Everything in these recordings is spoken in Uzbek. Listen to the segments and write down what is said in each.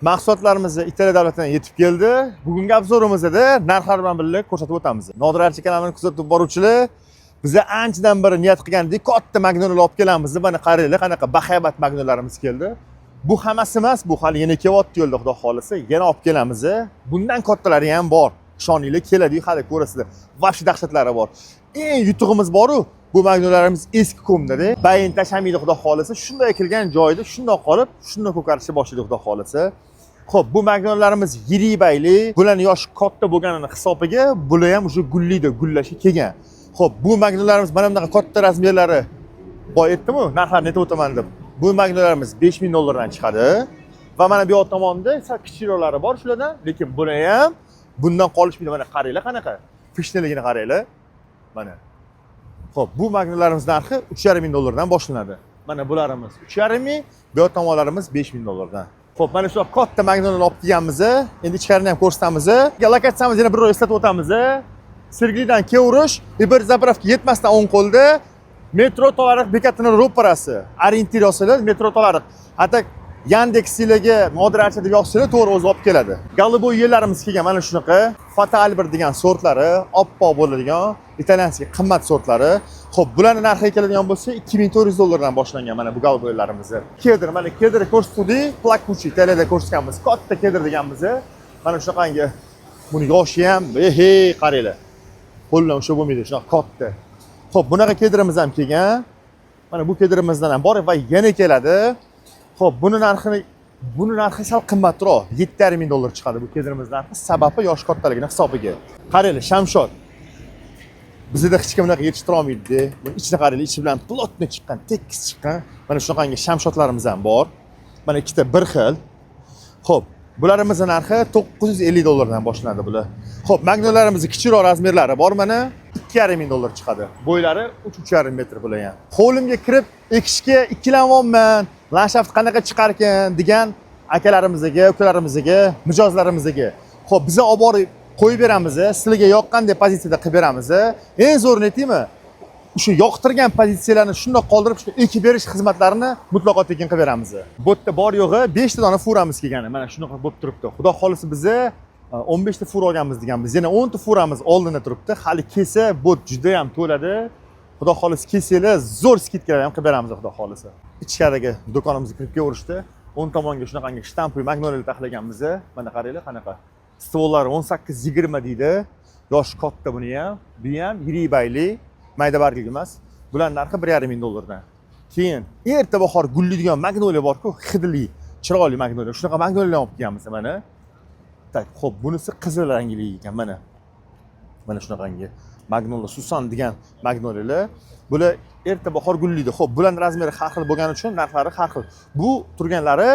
Mahsulotlarimiz Italiya davlatidan yetib keldi. Bugungi obzorimizda narxlar bilan birga ko'rsatib o'tamiz. Nodir Archa kanalini kuzatib boruvchilar, biz anchadan beri niyat qilgandik, katta magnollar olib kelamiz. Mana qaranglar, qanaqa bahaybat magnollarimiz keldi. Bu hammasi emas, bu hali yana kelyapti yo'lda, xudo xolisa, yana olib kelamiz. Bundan kattalari ham bor. Ishoninglar, keladi, hali ko'rasizlar. Vahshiy dahshatlari bor. Eng yutug'imiz bor-ku, bu magnollarimiz eski ko'mda-da. Bayin tashamaydi, xudo xolisa. Shunday kelgan joyda shunday qolib, shunday ko'karishga boshlaydi, xudo xolisa. Xo'p, bu magnollarimiz yirik bayli, bularning yoshi katta bo'lganini hisobiga bular ham o'sha gullaydi, gullashga kelgan. Xo'p, bu magnollarimiz mana bunaqa katta razmerlari boy aytdim-ku, narxlarni aytib o'taman deb. Bu magnollarimiz $5000 dan chiqadi va mana bu yoq tomonda sal kichikroqlari bor shulardan, lekin bular ham bundan qolishmaydi. Mana qaranglar qanaqa. Fishneligini qaranglar. Mana. Xo'p, bu magnollarimiz narxi $3500 dan boshlanadi. Mana bularimiz 3500, bu yoq tomonlarimiz $5000 dan. Xo'p, mana shu katta magnollarni olib kelganmiz. Endi ichkarini ham ko'rsatamiz. Lokatsiyamizni yana bir ro'y eslatib o'tamiz. Sergelidan Kevrush, bir zapravka yetmasdan o'ng qo'lda metro Tolariq bekatining ro'parasi. Orientir yozsangiz metro Tolariq. Hatta Yandex'larga Nodir Archa deb yozsangiz to'g'ri o'zi olib keladi. Galiboy yerlarimiz kelgan mana shunaqa Fata Albir degan sortlari, oppoq bo'ladigan italyanskiy qimmat sortlari. Xo'p, bularning narxi keladigan bo'lsa $2400 dan boshlangan mana bu galiboylarimiz. Kedr, mana kedr ko'rsatdik, plakuchi Italiyada ko'rsatganmiz. Katta kedr deganmiz. Mana shunaqangi buni yoshi ham, qaranglar. Qo'ldan o'sha bo'lmaydi, shunaqa katta. Xo'p, bunaqa kedrimiz ham kelgan. Mana bu kedrimizdan ham bor va yana keladi. Xo'p, buni narxi sal qimmatroq, $7500 chiqadi bu kedrimiz narxi, sababi yosh kattaligini hisobiga. Qaranglar, shamshot. Bizda hech kim bunaqa yetishtirib olmaydi. Buni ichida qaranglar, ichi bilan plotni chiqqan, tekis chiqqan. Mana shunaqangi shamshotlarimiz ham bor. Mana ikkita bir xil. Xo'p, bularimizni narxi $950 dan boshlanadi bular. Xo'p, magnollarimizni kichikroq razmerlari bor mana $2500 chiqadi. Bo'ylari 3.5 metr bular ham. Hovlimga kirib ekishga ikkilanmayman. Landshaft qanaqa chiqar ekan degan akalarimizga, ukalarimizga, mijozlarimizga. Xo'p, biz olib borib qo'yib beramiz, sizlarga yoqqanday pozitsiyada qilib beramiz. Eng zo'rini aytaymi? O'sha yoqtirgan pozitsiyalarni shunday qoldirib, shu ekib berish xizmatlarini mutlaqo tekin qilib beramiz. Bu yerda bor yo'g'i 5 ta dona furamiz kelgan. Mana shunaqa bo'lib turibdi. Xudo xolisa biza 15 ta fur olganmiz deganmiz. Yana 10 ta furamiz oldinda turibdi. Hali kelsa, bu juda ham to'ladi. Xudo xolisa kelsanglar, zo'r skidkalar ham qilib beramiz, xudo xolisa. Ichkaridagi do'konimizga kirib kelishdi. 10 tomonga shunaqangi shtampoy magnoliyalar taxlaganmiz. Mana qaranglar qanaqa. Stvollari 18-20 deydi. Yosh katta buni ham. Bu ham yirik bayli, mayda barglik emas. Bular narxi $1500 dan. Keyin erta bahor gullaydigan magnoliya bor-ku, hidli, chiroyli magnoliya. Shunaqa magnoliyalar olib kelganmiz mana. Tak, xo'p, bunisi qizil rangli ekan mana. Mana shunaqangi Magnolia Susan degan magnoliyalar. Bular erta bahor gullaydi. Xo'p, bularning razmeri har xil bo'lgani uchun narxlari har xil. Bu turganlari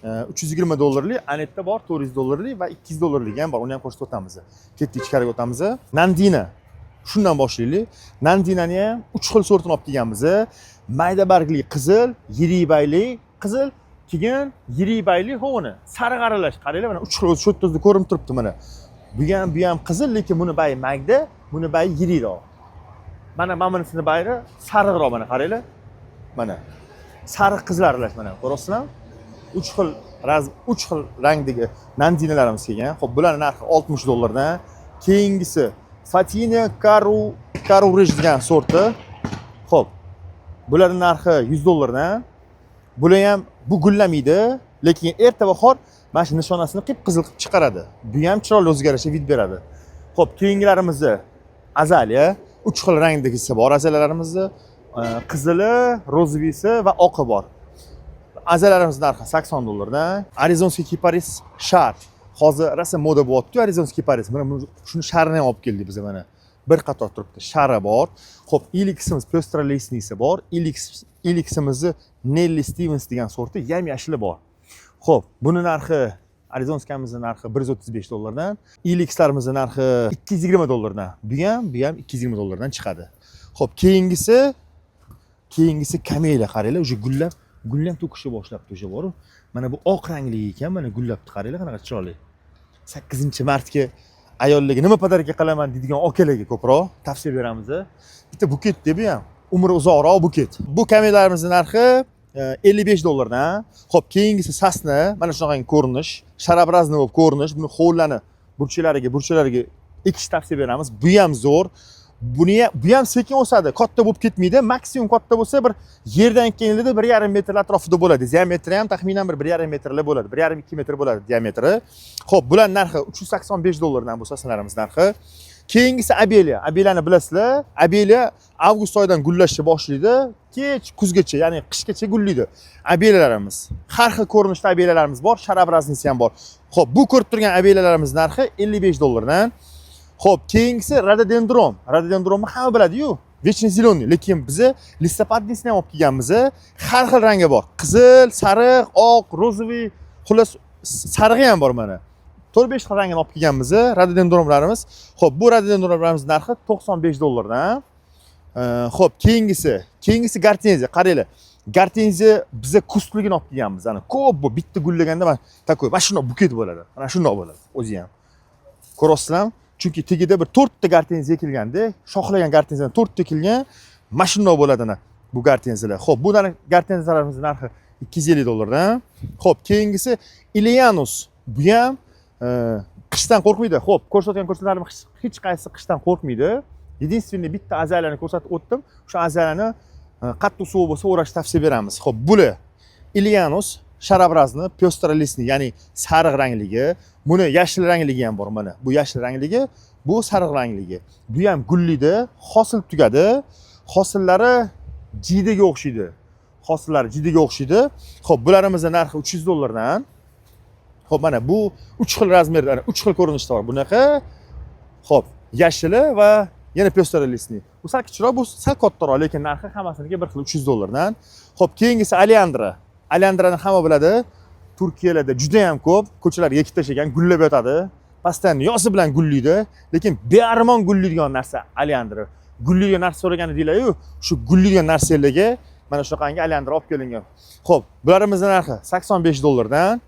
$320lik, anetda bor $400lik va $200lik ham bor. Uni ham ko'rsatib o'tamiz. Ketdik, ichkariga o'tamiz. Nandina. Shundan boshlaylik. Nandinani ham 3 xil sortini olib kelganmiz. Mayda bargli qizil, yirik bayli qizil, keyin yirik bayli hovni. Sariq aralash. Qaranglar, mana 3 xil shu yerda ko'rinib turibdi mana. Bu ham qizil, lekin buni bayi mayda, buni bayi yirikroq. Mana bunisini bayi sariqroq, mana qaranglar. Mana sariq qizil aralash mana. Ko'rasizlarmi? 3 xil rangdagi nandinalarimiz kelgan. Xo'p, bularning narxi $60 dan. Keyingisi Fatina Caru Ridge degan sorti. Xo'p, bularning narxi $100 dan. Bular ham bu gullamaydi, lekin erta bahor mana shu nishonasini qip-qizil qilib chiqaradi. Bu ham chiroyli o'zgarishga vid beradi. Xo'p, keyingilarimizni azaliya, 3 xil rangdagisi bor azaliyalarimizni. Qizili, rozovisi va oqi bor. Azaliyalarimiz narxi $80 dan. Arizonskiy kiparis shar. Hozir rosa moda bo'lyapti Arizonskiy kiparis. Mana shuni sharini ham olib keldik biz mana. Bir qator turibdi. Shari bor. Xo'p, Eliximiz Pöstralesnisi bor. Eliximizni Nelly Stevens degan sorti yam-yashili bor. Xo'p, buni narxi Arizonskiyamizning narxi $135 dan. Elixlarimizning narxi $220 dan. Bu ham $220 dan chiqadi. Xo'p, keyingisi Camellia qaranglar, o'sha gullam to'kishga boshlabdi o'sha bor. Mana bu oq rangli ekan, mana gullabdi qaranglar, qanaqa chiroyli. 8-martga ayollarga nima podarka qilaman deydigan okalarga ko'proq tavsiya beramiz. Bitta buket deb ham umri uzoqroq buket. Bu Camellia'larimizning narxi 55 dollardan. Xo'p, keyingisi sasni, mana shunaqangi ko'rinish, sharobrazniy bo'lib ko'rinish. Buni hovlani burchlariga ekish tavsiya beramiz. Bu ham zo'r. Bu ham sekin o'sadi, katta bo'lib ketmaydi. Maksimum katta bo'lsa bir yerdan kengligida 1,5 metr atrofida bo'ladi. Diametri ham taxminan bir 1,5 metrlar bo'ladi. 1,5-2 metr bo'ladi diametri. Xo'p, bular narxi 385 dollardan bu sasnalarimiz narxi. Keyingisi abeliya. Abeliyani bilasizlar. Abeliya avgust oyidan gullashni boshlaydi, kech kuzgacha, ya'ni qishgacha gullaydi. Abeliyalarimiz. Har xil ko'rinishda abeliyalarimiz bor, sharobrazniy ham bor. Xo'p, bu ko'rib turgan abeliyalarimiz narxi 55 dollardan. Xo'p, keyingisi rododendron. Rododendronni hamma biladi-yu. Вечный зеленый, lekin biz listopadnisini ham olib kelganmiz. Har xil rangi bor. Qizil, sariq, oq, rozoviy, xullas sarig'i ham bor mana. 4-5 xil rangini olib kelganmiz, rododendronlarimiz. Xo'p, bu rododendronlarimiz narxi 95 dollardan. Xo'p, keyingisi gortenziya. Qaranglar. Gortenziya biza kustligini olib kelganmiz. Ana ko'p bu bitta gullaganda mana takoy, mana shunday buket bo'ladi. Mana shunday bo'ladi o'zi ham. Ko'rasizlarmi? Chunki tagida bir 4 ta gortenziya ekilganda, shoxlagan gortenziyadan 4 ta ekilgan, mana shunday bo'ladi bu gortenziyalar. Xo'p, bu gortenziyalarimiz narxi 250 dollardan. Xo'p, keyingisi Ilianus. Bu ham qishdan qo'rqmaydi. Xo'p, ko'rsatgan ko'rsatlarim hech qaysi qishdan qo'rqmaydi. Единственный bitta azaliyani ko'rsatib o'tdim. O'sha azaliyani qattiq suv bo'lsa o'rash tavsiya beramiz. Xo'p, bular Ilianus sharobrazniy, pёстролистный, ya'ni sariq rangligi, buni yashil rangligi ham bor mana. Bu yashil rangligi, bu sariq rangligi. Bu ham gullaydi, hosil tugadi. Hosillari jidaga o'xshaydi. Xo'p, bularimizni narxi 300 dollardan. Xo'p, mana bu 3 xil razmerda, 3 xil ko'rinishda bor. Bunaqa. Xo'p, yashili va yana pёстролистный. Bu sal kichikroq, bu sal kattaroq, lekin narxi hammasinikiga bir xil 300 dollardan. Xo'p, keyingisi Aleandra. Aleandrani hamma biladi. Turkiyalarda juda ham ko'p, ko'chalarga ekib tashlagan, gullab yotadi. Pastdan yozi bilan gullaydi, lekin bearmon gullaydigan narsa Aleandra. Gullaydigan narsa so'raganda deylar-yu, shu gullaydigan narsalarga mana shunaqangi Aleandra olib kelingan. Xo'p, bularimizni narxi 85 dollardan.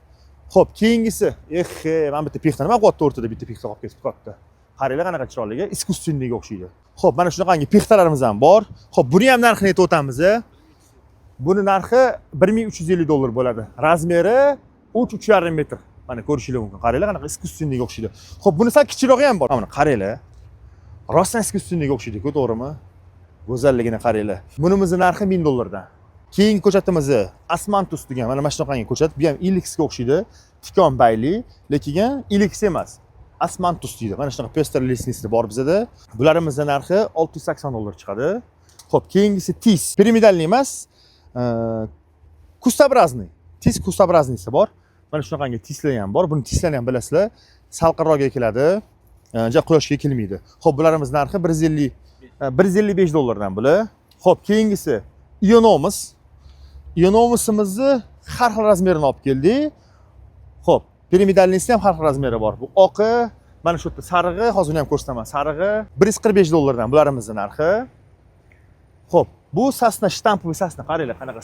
Xo'p, keyingisi, mana bitta pixta, nima qilyapti o'rtada bitta pixta qolib ketib qoldi. Qaranglar qanaqa chiroyli, искусственныйga o'xshaydi. Xo'p, mana shunaqangi pixtalarimiz ham bor. Xo'p, buni ham narxini aytib o'tamiz. Buni narxi 1350 dollar bo'ladi. Razmeri 3-3,5 metr. Mana ko'rishingiz mumkin. Qaranglar qanaqa искусственныйga o'xshaydi. Xo'p, buni sal kichikroq ham bor. Mana qaranglar. Rostdan искусственныйga o'xshaydi-ku, to'g'rimi? Go'zalligini qaranglar. Bunimizning narxi 1000 dollardan. Keyingi ko'chatimiz Asmantus degan mana shunaqangi ko'chat. Bu ham Ilixga o'xshaydi. Tikon bayli, lekin Ilix emas. Asmantus deydi. Mana shunaqa pёстролистный bor bizda. Bularimizni narxi 680 dollar chiqadi. Xo'p, keyingisi Tis. Piramidalniy emas, kustoobразный. Tis kustoobразнийsi bor. Mana shunaqangi tislar ham bor. Buni tislarni ham bilasizlar. Salqinroqga ekiladi. Ja quyoshga ekilmaydi. Xo'p, bularimiz narxi 155 dollardan bular. Xo'p, keyingisi Ionomus. Ionomusimizni har xil razmerini olib keldik. Xo'p, piramidalniysi ham har xil razmeri bor. Bu oqi, mana shu yerda sarig'i, hozir uni ham ko'rsataman. Sarig'i 145 dollardan bularimizni narxi. Xo'p, bu sasna shtampli sasna. Qaranglar, qanaqa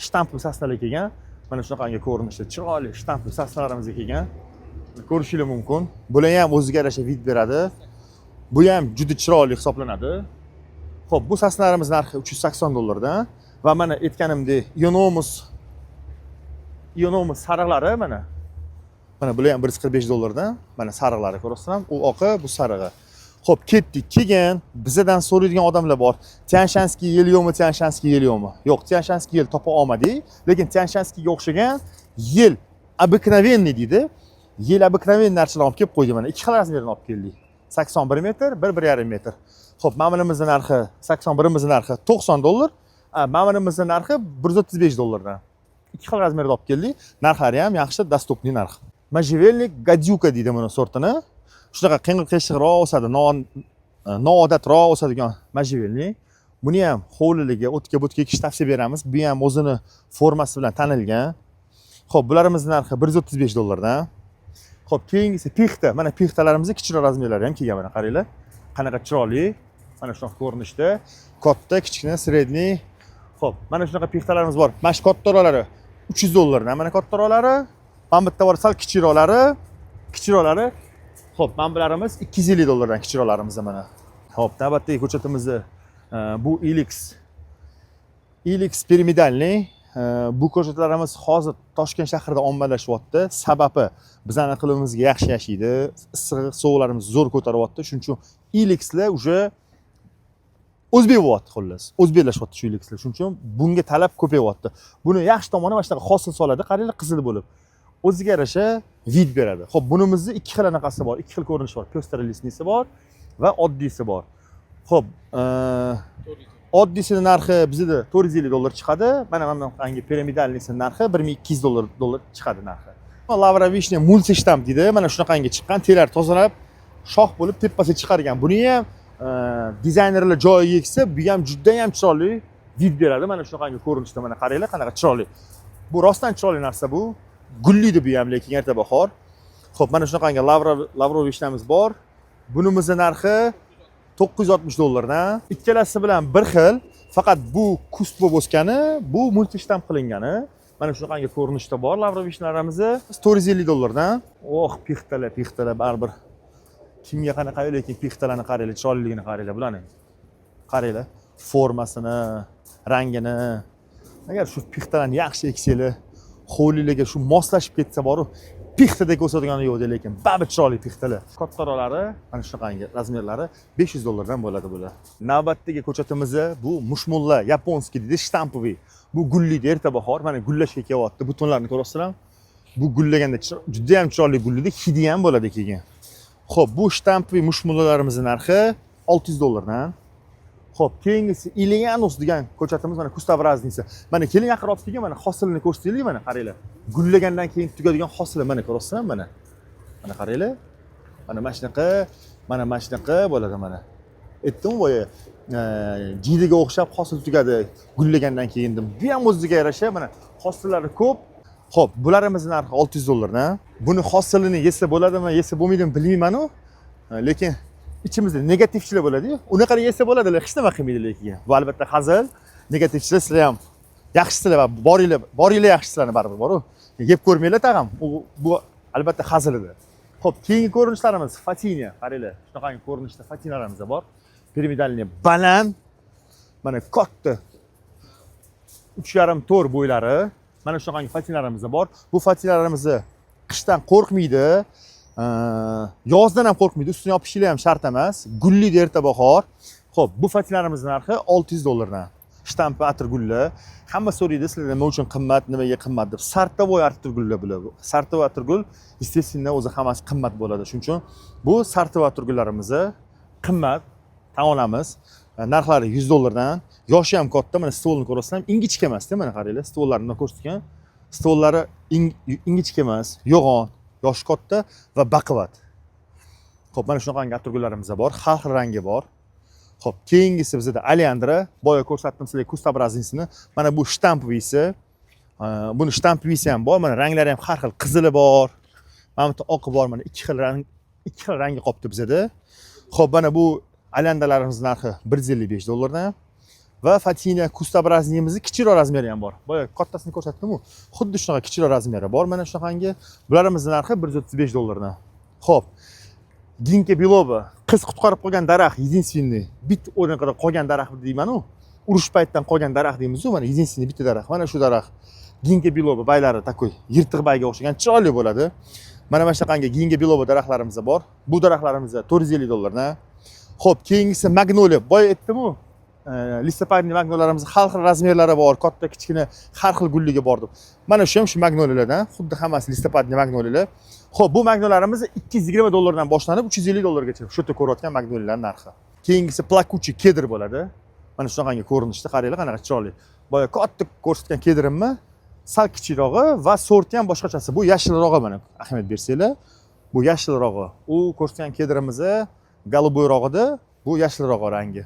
shtampli sasnalar kelgan. Mana shunaqangi ko'rinishda chiroyli shtampli sasnalarimiz kelgan. Ko'rishingiz mumkin. Bular ham o'ziga yarasha vid beradi. Bu ham juda chiroyli hisoblanadi. Xo'p, bu sasnalarimiz narxi 380 dollardan va mana aytganimdek Ionomus sariqlari mana. Mana bular ham 145 dollardan. Mana sariqlari ko'rasizlar. U oqi, bu sarig'i. Xo'p, ketdik. Keyin bizdan so'raydigan odamlar bor. Tianshanskiy yel yo'qmi, Tianshanskiy yel yo'qmi? Yo'q, Tianshanskiy yel topa olmadik, lekin Tianshanskiyga o'xshagan yel обыкновенный deydi. Yel обыкновенный narsalarni olib kelib qo'ydik mana. 2 xil razmerni olib keldik. 81 metr, 1,5 metr. Xo'p, ma'munimizning narxi 81imizning narxi 90 dollar, ma'munimizning narxi 135 dollardan. 2 xil razmerda olib keldik. Narxlari ham yaxshi, dostupniy narx. Можжевельник гадюка deydi buni sortini. Shunaqa qiyshiqroq o'sadi, noodatroq o'sadigan можжевельник. Buni ham hovliliga, o'tga-bo'tga ekish tavsiya beramiz. Bu ham o'zini formasi bilan tanilgan. Xo'p, bularimizni narxi 135 dollardan. Xo'p, keyingisi pixta. Mana pixtalarimizni kichikroq razmerlari ham kelgan, mana qaranglar. Qanaqa chiroyli. Mana shunaqa ko'rinishda, katta, kichkina, sredniy. Xo'p, mana shunaqa pixtalarimiz bor. Mana shu kattaroqlari 300 dollardan. Mana kattaroqlari, mana bitta bor sal kichikroqlari. Xo'p, mana bularimiz 250 dollardan kichikroqlarimiz mana. Xo'p, navbatdagi ko'chatimiz bu Ilix piramidalniy. bu ko'chatlarimiz hozir Toshkent shahrida ommalashyapti. Sababi bizning iqlimimizga yaxshi yashaydi. Issiq sovuqlarimiz zo'r ko'taryapti. Shuning uchun Ilexlar уже o'zbek bo'lyapti xullas. O'zbeklashyapti shu Ilexlar. Shuning uchun bunga talab ko'payyapti. Buni yaxshi tomoni mana shunaqa hosil soladi, qaranglar qizil bo'lib. O'ziga yarasha vid beradi. Xo'p, bunimizni ikki xil anaqasi bor, ikki xil ko'rinishi bor. Pёстролистнisi bor va oddiysi bor. Xo'p, oddiysining narxi bizda $450 chiqadi. Mana bunaqangi piramidalnisining narxi $1200 chiqadi narxi. Lavra vishnya multiштамп deydi. Mana shunaqangi chiqqan, telar tozalab, shoh bo'lib tepasiga chiqargan. Buni ham dizaynerlar joyiga eksa, bu ham juda ham chiroyli vid beradi. Mana shunaqangi ko'rinishda, mana qaranglar, qanaqa chiroyli. Bu rostdan chiroyli narsa bu. Gullaydi bu ham, lekin erta bahor. Xo'p, mana shunaqangi lavra vishnamiz bor. Bunimizning narxi $960 dan. Ikkalasi bilan bir xil, faqat bu kust bo'lib o'sgani, bu multiштамп qilingani. Mana shunaqangi ko'rinishda bor lavra vishnalarimiz $450 dan. Oh, pixtalar baribir. Kimga qanaqa lekin pixtalarni qaranglar, chiroyliligini qaranglar bularning. Qaranglar, formasini, rangini. Agar shu pixtalarni yaxshi eksanglar, hovlilarga shu moslashib ketsa boru, pixtadek o'sadigani yo'q, lekin baribir chiroyli pixtalar. Kattarolari mana shunaqangi razmerlari $500 dan bo'ladi bular. Navbatdagi ko'chatimiz bu mushmulla yaponskiy deydi, shtampoviy. Bu gullaydi erta bahor, mana gullashga kelyapti. Butonlarni ko'rasizlar? Bu gullaganda juda ham chiroyli gullaydi, hidi ham bo'ladi keyin. Xo'p, bu shtampoviy mushmullalarimizning narxi $600 dan. Xo'p, keyingisi Ilianos degan ko'chatimiz, mana kustavraznisi. Mana keling yaqin olib kelgan, mana hosilini ko'rsataylik, mana qaranglar. Gullagandan keyin tugadigan hosili mana ko'rasizlar, mana. Mana qaranglar. Mana shunaqa bo'ladi mana. Aytdim boya, jidiga o'xshab hosil tugadi gullagandan keyin. Bu ham o'ziga yarasha, mana hosillari ko'p. Xo'p, bularimizni narxi $600 dan. Buni hosilini yesa bo'ladimi, yesa bo'lmaydimi bilmayman-ku. Lekin ichimizda negativchilar bo'ladi-yu. Unaqa yesa bo'ladi-lar, hech nima qilmaydi lekin. Bu albatta hazil. Negativchilar sizlar ham yaxshisizlar va boringlar yaxshisizlarni baribir bor-ku. Yeb ko'rmanglar tag'am. Bu albatta hazil edi. Xo'p, keyingi ko'rinishlarimiz Fatina. Qaranglar, shunaqangi ko'rinishda Fatinalarimiz bor. Piramidalni baland. Mana katta 3,5-4 bo'ylari. Mana shunaqangi Fatinalarimiz bor. Bu Fatinalarimiz qishdan qo'rqmaydi. Yozdan ham qo'rqmaydi, ustini yopishinglar ham shart emas. Gullaydi erta bahor. Xo'p, bu fatinarimizning narxi $600 dan. Shtampi atirgullar. Hamma so'raydi, sizlar nima uchun qimmat, nimaga qimmat deb. Sartovoy atirgullar bular. Sartovoy atirgul, естественно, o'zi hammasi qimmat bo'ladi. Shuning uchun bu sartovoy atirgullarimiz qimmat tan olamiz. Narxlari $100 dan. Yoshi ham katta, mana stolni ko'rasizlar, ingichka emas-da, mana qaranglar, stollarni ko'rsatgan. Stollari ingichka emas, yo'g'on, yoshi katta va baquvvat. Xo'p, mana shunaqangi atirgullarimiz bor, har xil rangi bor. Xo'p, keyingisi bizda Alexandra, boya ko'rsatdim sizlarga kustavraznisini. Mana bu shtampovisi. Buni shtampovisi ham bor, mana ranglari ham har xil, qizili bor, mana bu oqi bor, mana ikki xil rangi qopti bizda. Xo'p, mana bu Alexandralarimiz narxi $155 dan. Va Fatina kustavraznimizni kichikroq razmeri ham bor. Boya kattasini ko'rsatdim-ku. Xuddi shunaqa kichikroq razmeri bor. Mana shunaqangi. Bularimizni narxi $135 dan. Xo'p. Ginka biloba, qiz qutqarib qolgan daraxt, единственный, bitta o'rniga qolgan daraxt deyman-ku. Urush paytdan qolgan daraxt deymiz-ku, mana единственный bitta daraxt. Mana shu daraxt. Ginka biloba baylari takoy, yirtiq bayga o'xshagan chiroyli bo'ladi. Mana shunaqangi ginka biloba daraxtlarimiz bor. Bu daraxtlarimiz $450 dan. Xo'p, keyingisi Magnolia. Boya aytdim-ku. Listopadniy magnoliyalarimiz har xil razmerlari bor, katta, kichkina, har xil gulligi bor deb. Mana shu ham shu magnoliyalardan, xuddi hammasi listopadniy magnoliyalar. Xo'p, bu magnoliyalarimiz $220 dan boshlanib $350 gacha shu yerda ko'rayotgan magnoliyalar narxi. Keyingisi plakuchi kedr bo'ladi. Mana shunaqangi ko'rinishda qaranglar, qanaqa chiroyli. Boya katta ko'rsatgan kedrimmi, sal kichikroqi va sorti ham boshqachasi. Bu yashilrog'i, mana ahamiyat bersanglar. Bu yashilrog'i. U ko'rsatgan kedrimiz golubойrog'ida, bu yashilrog'i rangi.